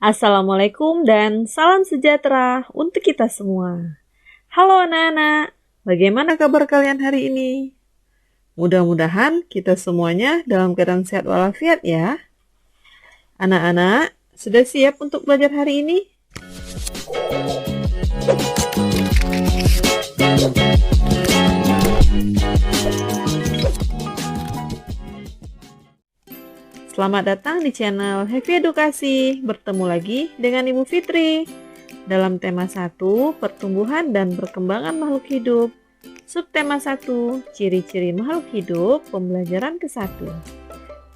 Assalamualaikum dan salam sejahtera untuk kita semua. Halo anak-anak, bagaimana kabar kalian hari ini? Mudah-mudahan kita semuanya dalam keadaan sehat walafiat ya. Anak-anak, sudah siap untuk belajar hari ini? Selamat datang di channel Happy Edukasi. Bertemu lagi dengan Ibu Fitri dalam tema 1, pertumbuhan dan perkembangan makhluk hidup. Subtema 1, ciri-ciri makhluk hidup, pembelajaran ke-1.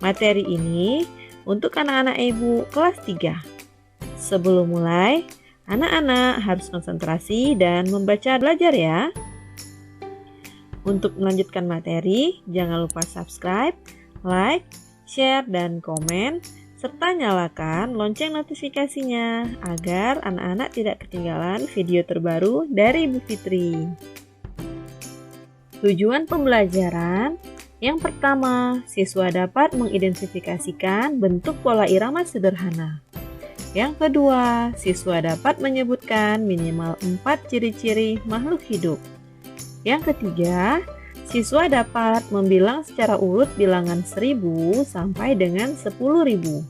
Materi ini untuk anak-anak Ibu kelas 3. Sebelum mulai, anak-anak harus konsentrasi dan membaca belajar ya. Untuk melanjutkan materi, jangan lupa subscribe, like, share dan komen, serta nyalakan lonceng notifikasinya agar anak-anak tidak ketinggalan video terbaru dari Ibu Fitri. Tujuan pembelajaran yang pertama, siswa dapat mengidentifikasikan bentuk pola irama sederhana. Yang kedua, siswa dapat menyebutkan minimal 4 ciri-ciri makhluk hidup. Yang ketiga, siswa dapat membilang secara urut bilangan 1000 sampai dengan 10.000.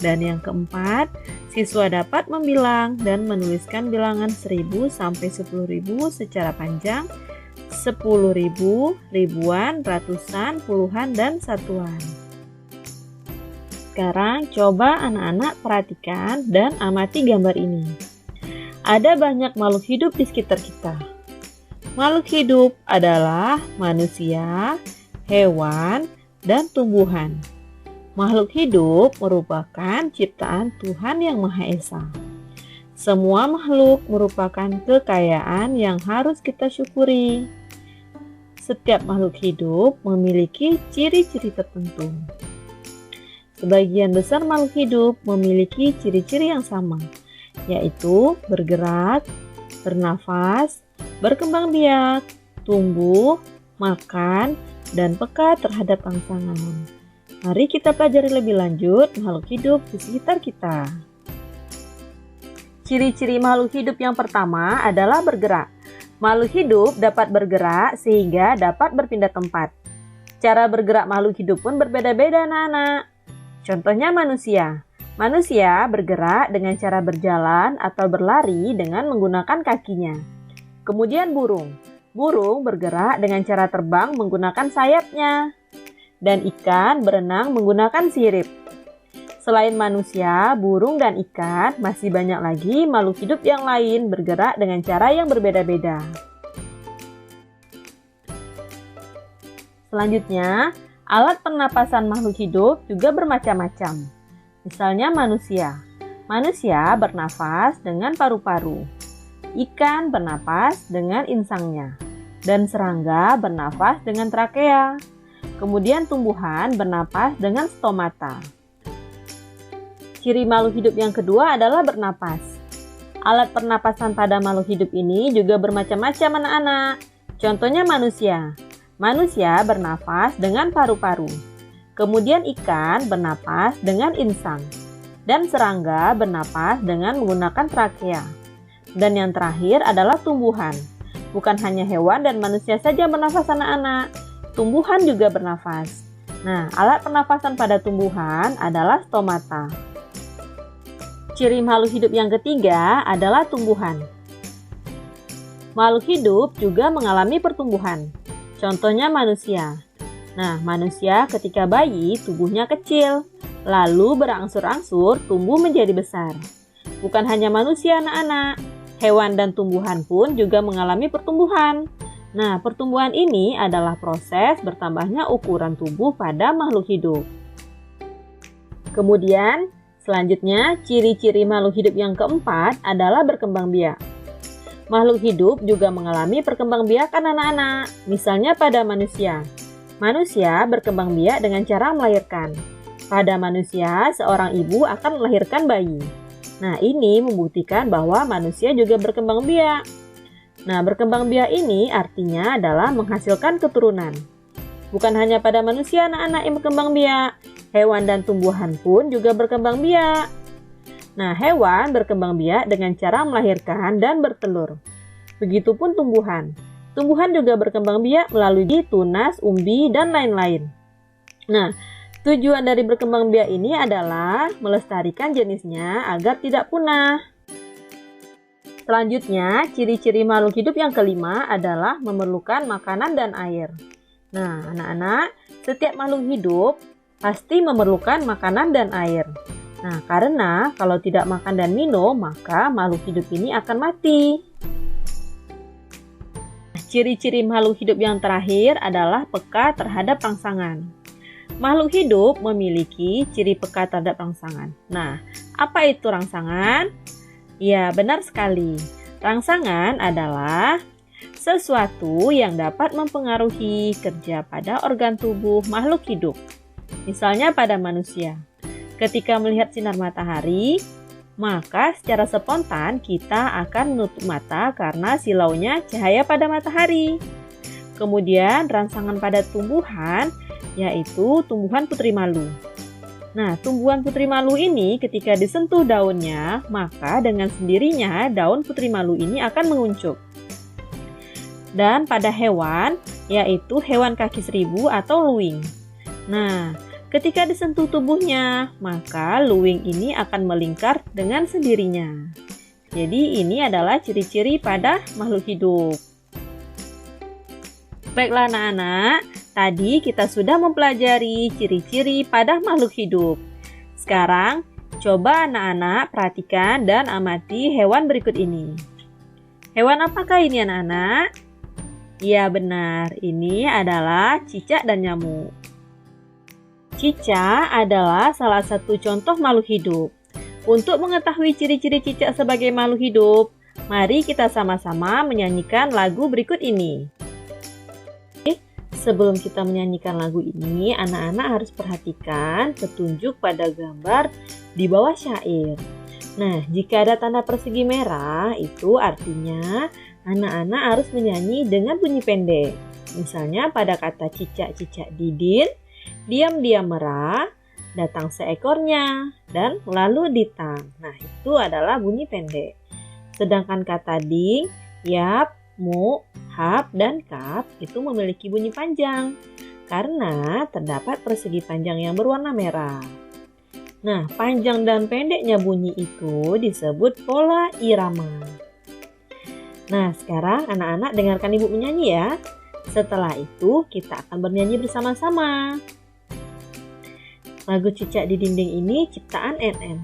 Dan yang keempat, siswa dapat membilang dan menuliskan bilangan 1000 sampai 10.000 secara panjang, 10.000, ribuan, ratusan, puluhan, dan satuan. Sekarang coba anak-anak perhatikan dan amati gambar ini. Ada banyak makhluk hidup di sekitar kita. Makhluk hidup adalah manusia, hewan, dan tumbuhan. Makhluk hidup merupakan ciptaan Tuhan Yang Maha Esa. Semua makhluk merupakan kekayaan yang harus kita syukuri. Setiap makhluk hidup memiliki ciri-ciri tertentu. Sebagian besar makhluk hidup memiliki ciri-ciri yang sama, yaitu bergerak, bernafas, berkembang biak, tumbuh, makan, dan peka terhadap rangsangan. Mari kita pelajari lebih lanjut makhluk hidup di sekitar kita. Ciri-ciri makhluk hidup yang pertama adalah bergerak. Makhluk hidup dapat bergerak sehingga dapat berpindah tempat. Cara bergerak makhluk hidup pun berbeda-beda anak-anak. Contohnya manusia. Manusia bergerak dengan cara berjalan atau berlari dengan menggunakan kakinya. Kemudian burung. Burung bergerak dengan cara terbang menggunakan sayapnya. Dan ikan berenang menggunakan sirip. Selain manusia, burung, dan ikan, masih banyak lagi makhluk hidup yang lain bergerak dengan cara yang berbeda-beda. Selanjutnya, alat pernapasan makhluk hidup juga bermacam-macam. Misalnya manusia. Manusia bernafas dengan paru-paru. Ikan bernapas dengan insangnya, dan serangga bernapas dengan trakea. Kemudian tumbuhan bernapas dengan stomata. Ciri makhluk hidup yang kedua adalah bernapas. Alat pernapasan pada makhluk hidup ini juga bermacam-macam anak-anak. Contohnya manusia. Manusia bernapas dengan paru-paru. Kemudian ikan bernapas dengan insang. Dan serangga bernapas dengan menggunakan trakea. Dan yang terakhir adalah tumbuhan. Bukan hanya hewan dan manusia saja bernafas anak-anak, tumbuhan juga bernafas. Nah, alat pernafasan pada tumbuhan adalah stomata. Ciri makhluk hidup yang ketiga adalah tumbuhan. Makhluk hidup juga mengalami pertumbuhan. Contohnya manusia. Nah, manusia ketika bayi tubuhnya kecil, lalu berangsur-angsur tumbuh menjadi besar. Bukan hanya manusia anak-anak, hewan dan tumbuhan pun juga mengalami pertumbuhan. Nah, pertumbuhan ini adalah proses bertambahnya ukuran tubuh pada makhluk hidup. Kemudian, selanjutnya, ciri-ciri makhluk hidup yang keempat adalah berkembang biak. Makhluk hidup juga mengalami perkembangbiakan anak-anak, misalnya pada manusia. Manusia berkembang biak dengan cara melahirkan. Pada manusia, seorang ibu akan melahirkan bayi. Nah, ini membuktikan bahwa manusia juga berkembang biak. Nah, berkembang biak ini artinya adalah menghasilkan keturunan. Bukan hanya pada manusia anak-anak yang berkembang biak, hewan dan tumbuhan pun juga berkembang biak. Nah, hewan berkembang biak dengan cara melahirkan dan bertelur. Begitupun tumbuhan. Tumbuhan juga berkembang biak melalui tunas, umbi, dan lain-lain. Nah, tujuan dari berkembang biak ini adalah melestarikan jenisnya agar tidak punah. Selanjutnya, ciri-ciri makhluk hidup yang kelima adalah memerlukan makanan dan air. Nah, anak-anak, setiap makhluk hidup pasti memerlukan makanan dan air. Nah, karena kalau tidak makan dan minum, maka makhluk hidup ini akan mati. Ciri-ciri makhluk hidup yang terakhir adalah peka terhadap rangsangan. Makhluk hidup memiliki ciri peka terhadap rangsangan. Nah, apa itu rangsangan? Ya, benar sekali. Rangsangan adalah sesuatu yang dapat mempengaruhi kerja pada organ tubuh makhluk hidup. Misalnya pada manusia. Ketika melihat sinar matahari, maka secara spontan kita akan menutup mata karena silaunya cahaya pada matahari. Kemudian rangsangan pada tumbuhan, yaitu tumbuhan putri malu. Nah, tumbuhan putri malu ini ketika disentuh daunnya, maka dengan sendirinya daun putri malu ini akan menguncup. Dan pada hewan, yaitu hewan kaki seribu atau luwing. Nah, ketika disentuh tubuhnya, maka luwing ini akan melingkar dengan sendirinya. Jadi ini adalah ciri-ciri pada makhluk hidup. Baiklah anak-anak, tadi kita sudah mempelajari ciri-ciri pada makhluk hidup. Sekarang, coba anak-anak perhatikan dan amati hewan berikut ini. Hewan apakah ini anak-anak? Ya benar, ini adalah cicak dan nyamuk. Cicak adalah salah satu contoh makhluk hidup. Untuk mengetahui ciri-ciri cicak sebagai makhluk hidup, mari kita sama-sama menyanyikan lagu berikut ini. Sebelum kita menyanyikan lagu ini, anak-anak harus perhatikan petunjuk pada gambar di bawah syair. Nah, jika ada tanda persegi merah, itu artinya anak-anak harus menyanyi dengan bunyi pendek. Misalnya pada kata cicak-cicak didin, diam-diam merah, datang seekornya, dan lalu ditang. Nah, itu adalah bunyi pendek. Sedangkan kata ding, yap, mu, hap, dan kap itu memiliki bunyi panjang karena terdapat persegi panjang yang berwarna merah. Nah, panjang dan pendeknya bunyi itu disebut pola irama. Nah, sekarang anak-anak dengarkan ibu menyanyi ya. Setelah itu kita akan bernyanyi bersama-sama. Lagu Cicak di Dinding ini ciptaan NN.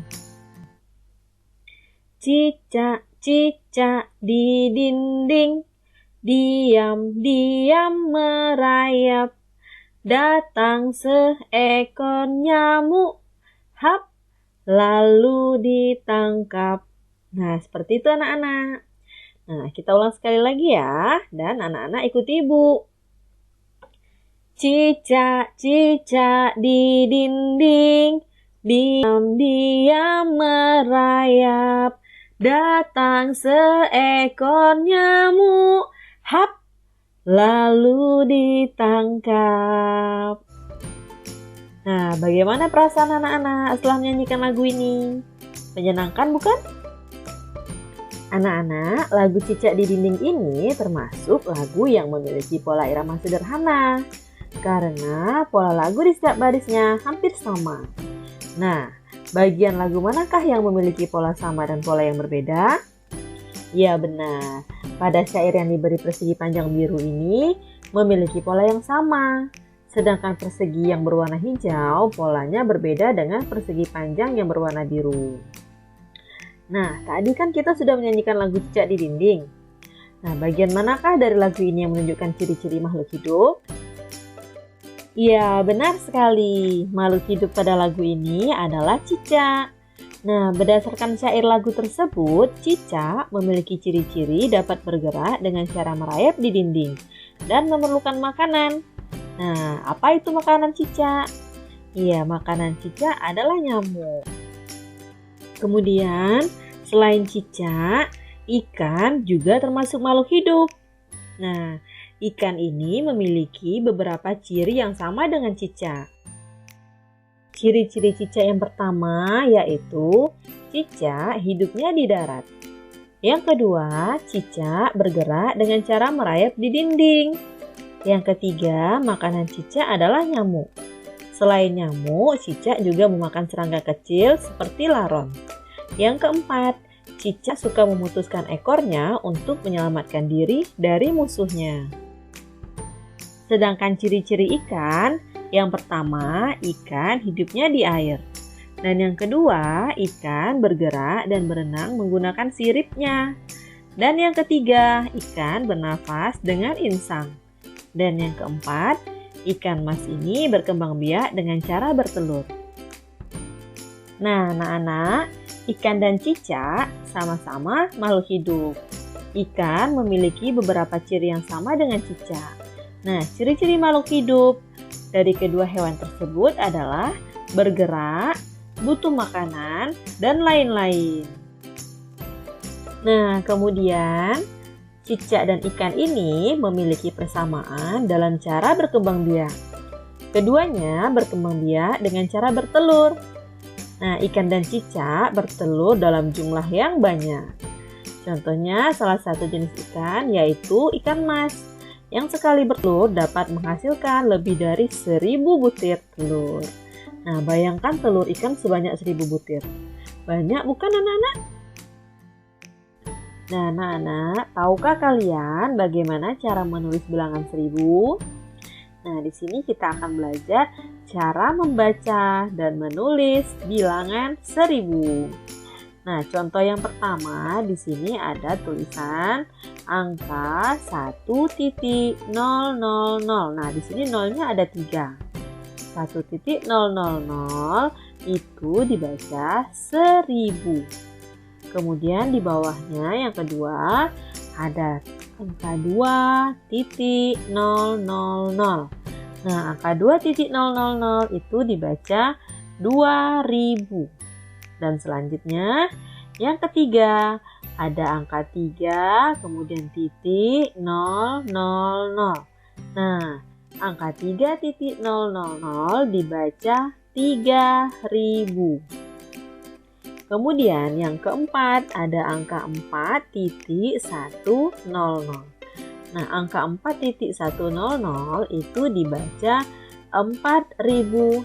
Cicak-cicak di dinding, diam-diam merayap, datang seekor nyamuk, hap, lalu ditangkap. Nah, seperti itu anak-anak. Nah, kita ulang sekali lagi ya, dan anak-anak ikuti ibu. Cicak-cicak di dinding, diam-diam merayap, datang seekor nyamuk, hap, lalu ditangkap. Nah, bagaimana perasaan anak-anak setelah menyanyikan lagu ini? Menyenangkan bukan? Anak-anak, lagu Cicak di Dinding ini termasuk lagu yang memiliki pola irama sederhana. Karena pola lagu di setiap barisnya hampir sama. Nah, bagian lagu manakah yang memiliki pola sama dan pola yang berbeda? Ya benar, pada syair yang diberi persegi panjang biru ini memiliki pola yang sama. Sedangkan persegi yang berwarna hijau polanya berbeda dengan persegi panjang yang berwarna biru. Nah, tadi kan kita sudah menyanyikan lagu Cicak di Dinding. Nah, bagian manakah dari lagu ini yang menunjukkan ciri-ciri makhluk hidup? Ya, benar sekali. Makhluk hidup pada lagu ini adalah cicak. Nah, berdasarkan syair lagu tersebut, cicak memiliki ciri-ciri dapat bergerak dengan cara merayap di dinding dan memerlukan makanan. Nah, apa itu makanan cicak? Iya, makanan cicak adalah nyamuk. Kemudian, selain cicak, ikan juga termasuk makhluk hidup. Nah, ikan ini memiliki beberapa ciri yang sama dengan cicak. ciri-ciri cicak yang pertama yaitu cicak hidupnya di darat. Yang kedua, cicak bergerak dengan cara merayap di dinding. Yang ketiga, makanan cicak adalah nyamuk. Selain nyamuk, cicak juga memakan serangga kecil seperti laron. Yang keempat, cicak suka memutuskan ekornya untuk menyelamatkan diri dari musuhnya. Sedangkan ciri-ciri ikan, yang pertama, ikan hidupnya di air. Dan yang kedua, ikan bergerak dan berenang menggunakan siripnya. Dan yang ketiga, ikan bernafas dengan insang. Dan yang keempat, ikan mas ini berkembang biak dengan cara bertelur. Nah, anak-anak, ikan dan cicak sama-sama makhluk hidup. Ikan memiliki beberapa ciri yang sama dengan cicak. Nah, ciri-ciri makhluk hidup dari kedua hewan tersebut adalah bergerak, butuh makanan, dan lain-lain. Nah, kemudian cicak dan ikan ini memiliki persamaan dalam cara berkembang biak. Keduanya berkembang biak dengan cara bertelur. Nah, ikan dan cicak bertelur dalam jumlah yang banyak. Contohnya, salah satu jenis ikan yaitu ikan mas, yang sekali bertelur dapat menghasilkan lebih dari 1000 butir telur. Nah, bayangkan telur ikan sebanyak 1000 butir. Banyak bukan anak-anak? Nah, anak-anak, tahukah kalian bagaimana cara menulis bilangan 1000? Nah, di sini kita akan belajar cara membaca dan menulis bilangan 1000. Nah, contoh yang pertama di sini ada tulisan angka 1.000. Nah, di sini nolnya ada 3. 1.000 itu dibaca 1000. Kemudian di bawahnya yang kedua ada angka 2.000. Nah, angka 2.000 itu dibaca 2000. Dan selanjutnya yang ketiga ada angka 3 kemudian titik 000. Nah, angka 3.000 dibaca 3000. Kemudian yang keempat ada angka 4.100. Nah, angka 4.100 itu dibaca 4100.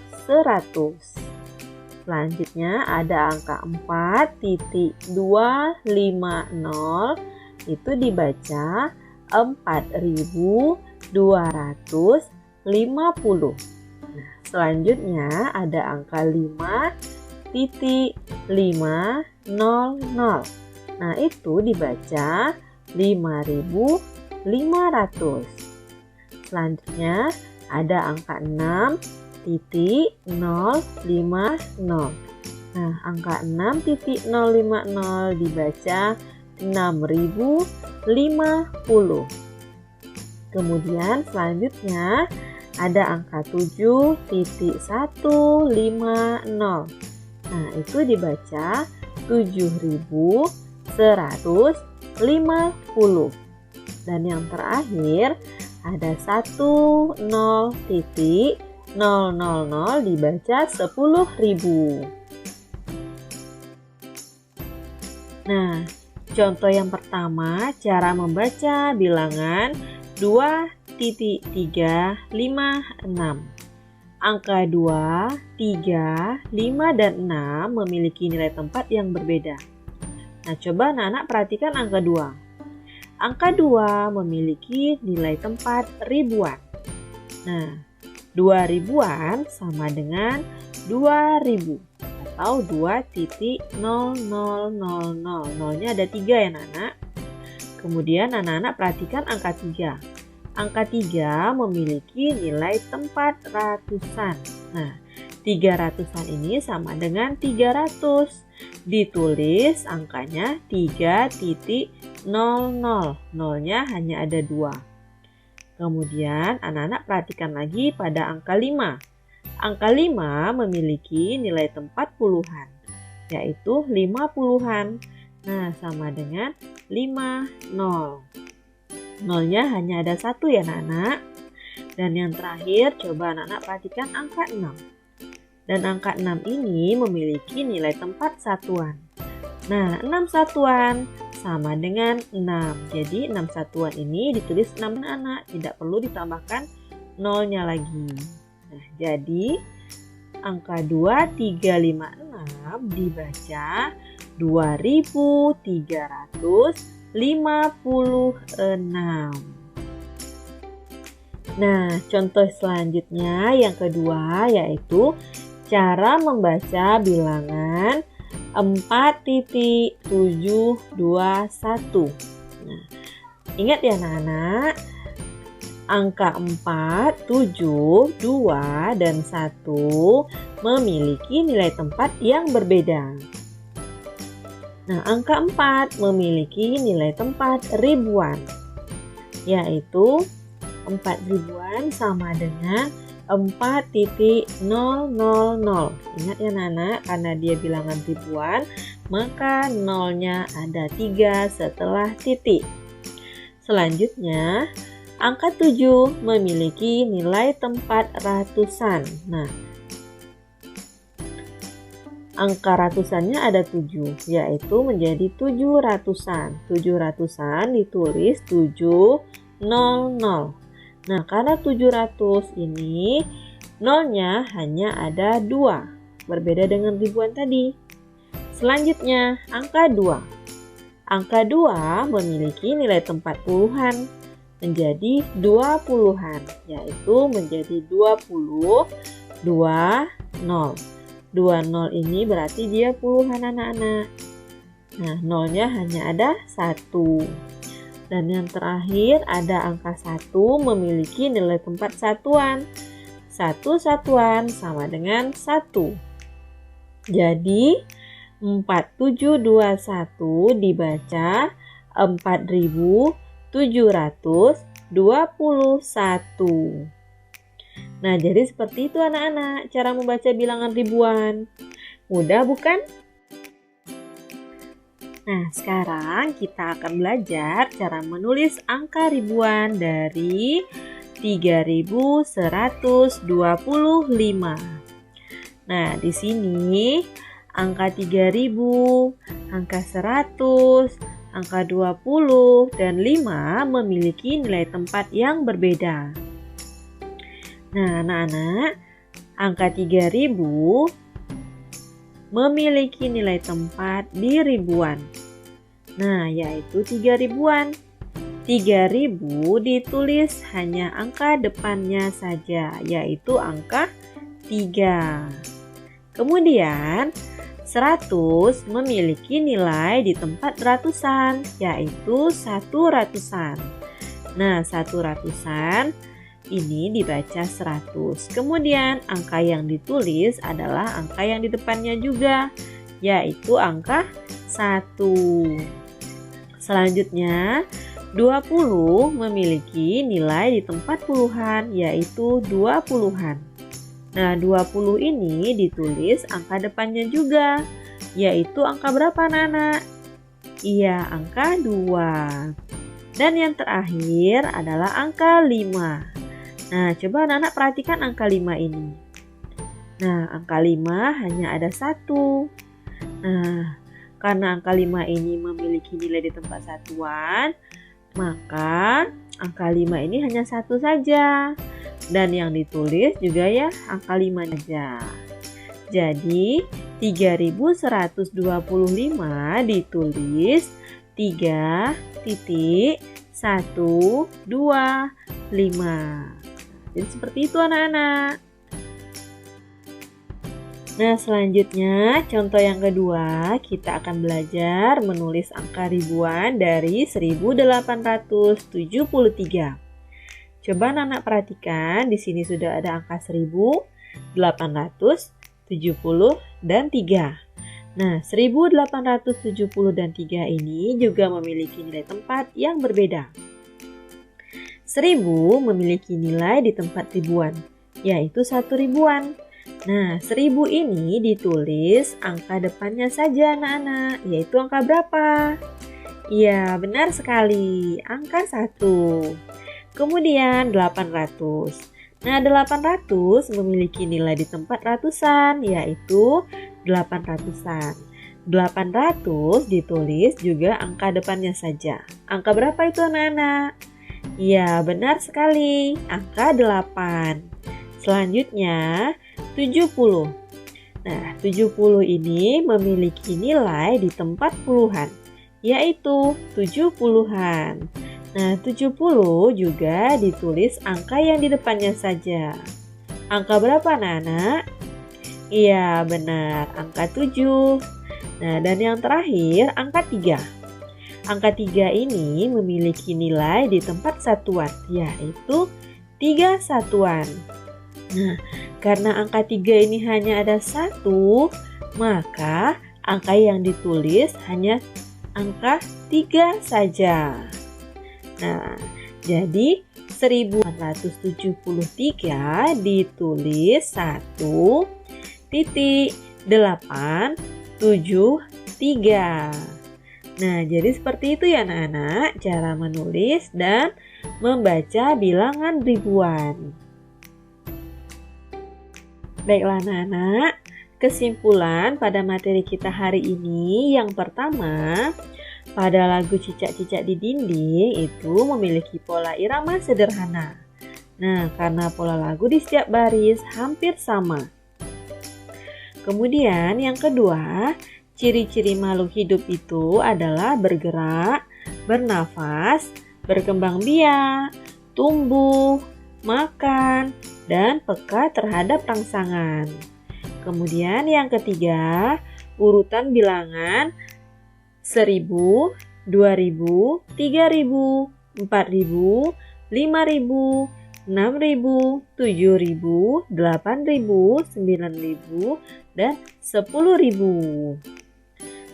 Selanjutnya ada angka 4.250 itu dibaca 4250. Nah, selanjutnya ada angka 5.500. Nah, itu dibaca 5500. Selanjutnya ada angka 6.050. Nah, angka 6.050 dibaca 6050. Kemudian selanjutnya ada angka 7.150. Nah, itu dibaca 7150. Dan yang terakhir ada 10.000 dibaca 10.000. Nah, contoh yang pertama cara membaca bilangan 2.356. Angka 2, 3, 5, dan 6 memiliki nilai tempat yang berbeda. Nah, coba anak-anak perhatikan angka 2. Angka 2 memiliki nilai tempat ribuan. Nah, 2 ribuan sama dengan 2000 atau 2.0000. Nolnya ada 3 ya anak-anak. Kemudian anak-anak perhatikan angka 3. Angka 3 memiliki nilai tempat ratusan. Nah, 300-an ini sama dengan 300. Ditulis angkanya 3.00. Nolnya hanya ada 2. Kemudian anak-anak perhatikan lagi pada angka 5. Angka 5 memiliki nilai tempat puluhan, yaitu 50-an. Nah, sama dengan 50. Nolnya hanya ada 1 ya anak-anak. Dan yang terakhir, coba anak-anak perhatikan angka 6. Dan angka 6 ini memiliki nilai tempat satuan. Nah, 6 satuan sama dengan 6. Jadi 6 satuan ini ditulis 6 anak, tidak perlu ditambahkan nolnya lagi. Nah, jadi angka 2356 dibaca 2356. Nah, contoh selanjutnya yang kedua yaitu cara membaca bilangan 4.721. Nah, ingat ya anak-anak, angka 4, 7, 2, dan 1 memiliki nilai tempat yang berbeda. Nah, angka 4 memiliki nilai tempat ribuan, yaitu 4 ribuan sama dengan 4.000. Ingat ya anak, karena dia bilangan ribuan, maka nolnya ada 3 setelah titik. Selanjutnya, angka 7 memiliki nilai tempat ratusan. Nah, angka ratusannya ada 7, yaitu menjadi 700-an. 700-an ditulis 700. Nah, karena 700 ini nolnya hanya ada 2, berbeda dengan ribuan tadi. Selanjutnya, angka 2. Angka 2 memiliki nilai tempat puluhan, menjadi 20-an, yaitu menjadi 20, 2, 0. 20 ini berarti dia puluhan anak-anak. Nah, nolnya hanya ada 1. Dan yang terakhir ada angka 1 memiliki nilai tempat satuan. 1 satuan sama dengan 1. Jadi 4721 dibaca 4721. Nah, jadi seperti itu anak-anak cara membaca bilangan ribuan. Mudah bukan? Nah, sekarang kita akan belajar cara menulis angka ribuan dari 3125. Nah, di sini angka 3000, angka 100, angka 20, dan 5 memiliki nilai tempat yang berbeda. Nah, anak-anak, angka 3000 memiliki nilai tempat di ribuan. Nah, yaitu 3 ribuan. 3000 ditulis hanya angka depannya saja, yaitu angka 3. Kemudian 100 memiliki nilai di tempat ratusan, yaitu 1 ratusan. Nah, 1 ratusan ini dibaca 100. Kemudian angka yang ditulis adalah angka yang di depannya juga, yaitu angka 1. Selanjutnya 20 memiliki nilai di tempat puluhan, yaitu 20-an. Nah, 20 ini ditulis angka depannya juga, yaitu angka berapa anak-anak? Iya, angka 2. Dan yang terakhir adalah angka 5. Nah, coba anak-anak perhatikan angka 5 ini. Nah, angka 5 hanya ada 1. Nah, karena angka 5 ini memiliki nilai di tempat satuan, maka angka 5 ini hanya 1 saja. Dan yang ditulis juga ya angka 5 saja. Jadi, 3125 ditulis 3.125. Jadi seperti itu anak-anak. Nah, selanjutnya contoh yang kedua, kita akan belajar menulis angka ribuan dari 1873. Coba anak-anak perhatikan, di sini sudah ada angka 1870 dan 3. Nah, 1870 dan 3 ini juga memiliki nilai tempat yang berbeda. 1000 memiliki nilai di tempat ribuan, yaitu 1 ribuan. Nah, 1000 ini ditulis angka depannya saja anak-anak, yaitu angka berapa? Iya, benar sekali, angka 1. Kemudian 800. Nah, 800 memiliki nilai di tempat ratusan, yaitu 800-an. 800 ditulis juga angka depannya saja. Angka berapa itu anak-anak? Ya, benar sekali, angka 8. Selanjutnya, 70. Nah, 70 ini memiliki nilai di tempat puluhan, yaitu 70-an. Nah, 70 juga ditulis angka yang di depannya saja. Angka berapa anak-anak? Iya, benar, angka 7. Nah, dan yang terakhir, angka 3. Angka 3 ini memiliki nilai di tempat satuan, yaitu 3 satuan. Nah, karena angka 3 ini hanya ada 1, maka angka yang ditulis hanya angka 3 saja. Nah, jadi 1473 ditulis 1,873. Nah, jadi seperti itu ya anak-anak, cara menulis dan membaca bilangan ribuan. Baiklah anak-anak, kesimpulan pada materi kita hari ini yang pertama, pada lagu Cicak-Cicak di Dinding itu memiliki pola irama sederhana. Nah, karena pola lagu di setiap baris hampir sama. Kemudian yang kedua, ciri-ciri makhluk hidup itu adalah bergerak, bernafas, berkembang biak, tumbuh, makan, dan peka terhadap rangsangan. Kemudian yang ketiga, urutan bilangan 1000, 2000, 3000, 4000, 5000, 6000, 7000, 8000, 9000, dan 10.000.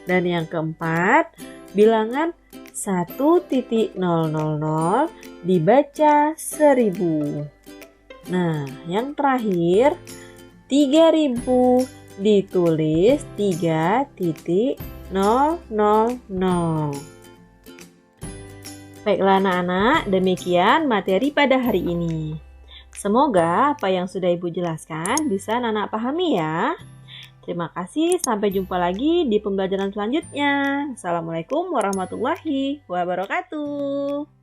Dan yang keempat, bilangan 1.000 dibaca 1000. Nah, yang terakhir 3000 ditulis 3.000. Baiklah anak-anak, demikian materi pada hari ini. Semoga apa yang sudah Ibu jelaskan bisa anak-anak pahami ya. Terima kasih, sampai jumpa lagi di pembelajaran selanjutnya. Assalamualaikum warahmatullahi wabarakatuh.